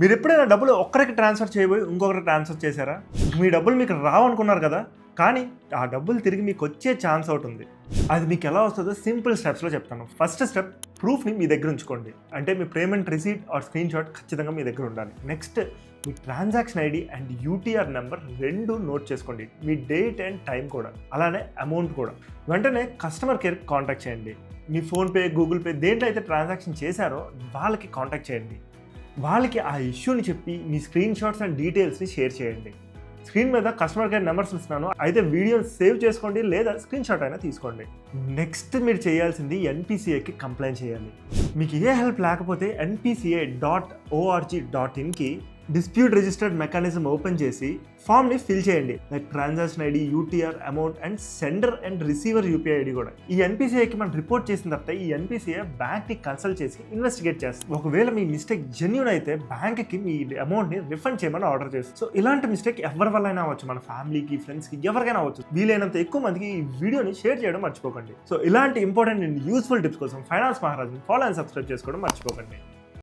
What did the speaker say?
మీరు ఎప్పుడైనా డబ్బులు ఒక్కరికి ట్రాన్స్ఫర్ చేయబోయి ఇంకొకరికి ట్రాన్స్ఫర్ చేశారా? మీ డబ్బులు మీకు రావనుకున్నారు కదా, కానీ ఆ డబ్బులు తిరిగి మీకు వచ్చే ఛాన్స్ ఒకటి ఉంది. అది మీకు ఎలా వస్తుందో సింపుల్ స్టెప్స్లో చెప్తాను. ఫస్ట్ స్టెప్, ప్రూఫ్ని మీ దగ్గర ఉంచుకోండి. అంటే మీ payment receipt or screenshot ఖచ్చితంగా మీ దగ్గర ఉండాలి. నెక్స్ట్, మీ transaction ID and UTR number రెండు నోట్ చేసుకోండి. మీ డేట్ అండ్ టైం కూడా, అలానే అమౌంట్ కూడా. వెంటనే కస్టమర్ కేర్కి కాంటాక్ట్ చేయండి. మీ ఫోన్పే, గూగుల్ పే దేంట్లో అయితే ట్రాన్సాక్షన్ చేశారో వాళ్ళకి కాంటాక్ట్ చేయండి. వాళ్ళకి ఆ ఇష్యూని చెప్పి మీ స్క్రీన్ షాట్స్ అండ్ డీటెయిల్స్ని షేర్ చేయండి. స్క్రీన్ మీద కస్టమర్ కేర్ నెంబర్స్ ఇస్తున్నాను, అయితే వీడియోని సేవ్ చేసుకోండి లేదా స్క్రీన్ షాట్ అయినా తీసుకోండి. నెక్స్ట్ మీరు చేయాల్సింది ఎన్పిసిఐకి కంప్లైంట్ చేయాలి. మీకు ఏ హెల్ప్ లేకపోతే npca.org.inకి డిస్ప్యూట్ రిజిస్టర్డ్ మెకానిజం ఓపెన్ చేసి ఫామ్ని ఫిల్ చేయండి. Like transaction ID, UTR, amount and sender and receiver UPI ID కూడా. ఈ ఎన్పిసిఐకి మనం రిపోర్ట్ చేసిన తర్వాత ఈ ఎన్పిసిఐ బ్యాంక్ని కన్సల్ట్ చేసి ఇన్వెస్టిగేట్ చేస్తుంది. ఒకవేళ మీ మిస్టేక్ జెన్యూన్ అయితే బ్యాంక్కి మీ అమౌంట్ని రిఫండ్ చేయమని ఆర్డర్ చేస్తుంది. సో ఇలాంటి మిస్టేక్ ఎవరి వల్ల అయినా అవ్వచ్చు, మన ఫ్యామిలీకి, ఫ్రెండ్స్కి, ఎవరికైనా అవ్వచ్చు. వీలైనంత ఎక్కువ మందికి ఈ వీడియోని షేర్ చేయడం మర్చిపోకండి. సో ఇలాంటి ఇంపార్టెంట్ అండ్ యూస్ఫుల్ టిప్స్ కోసం ఫైనాన్స్ మహారాజ్ని ఫాలో అండ్ సబ్స్క్రైబ్ చేసుకోవడం మర్చిపోకండి.